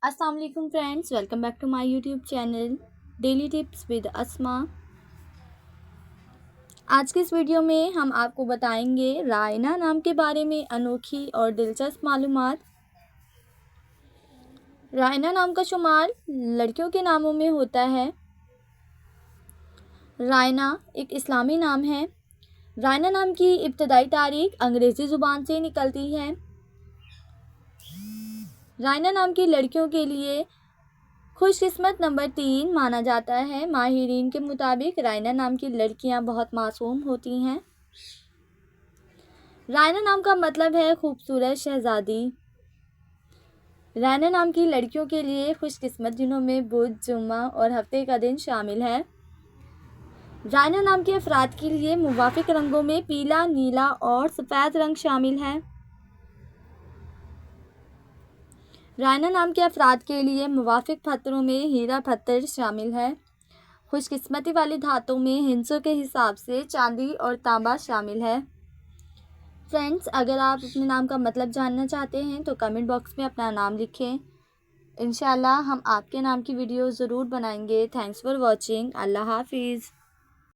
अस्सलाम वालेकुम friends, welcome back to my YouTube channel daily tips with Asma. आज के इस वीडियो में हम आपको बताएंगे रायना नाम के बारे में अनोखी और दिलचस्प मालूमात। रायना नाम का शुमार लड़कियों के नामों में होता है। रायना एक इस्लामी नाम है। रायना नाम की इब्तदाई तारीख अंग्रेज़ी ज़ुबान से निकलती है। रायना नाम की लड़कियों के लिए खुशकिस्मत नंबर 3 माना जाता है। माहिरीन के मुताबिक रायना नाम की लड़कियां बहुत मासूम होती हैं। रायना नाम का मतलब है खूबसूरत शहजादी। रायना नाम की लड़कियों के लिए खुशकिस्मत दिनों में बुध, जुम्मा और हफ्ते का दिन शामिल है। रायना नाम के अफराद के लिए मुवाफिक रंगों में पीला, नीला और सफ़ेद रंग शामिल है। रायना नाम के अफराद के लिए मुवाफिक पत्थरों में हीरा पत्थर शामिल है। खुशकिस्मती वाली धातुओं में हिंसों के हिसाब से चांदी और तांबा शामिल है। फ्रेंड्स, अगर आप अपने नाम का मतलब जानना चाहते हैं तो कमेंट बॉक्स में अपना नाम लिखें। इंशाल्लाह हम आपके नाम की वीडियो ज़रूर बनाएंगे। Thanks for watching. अल्लाह हाफिज़।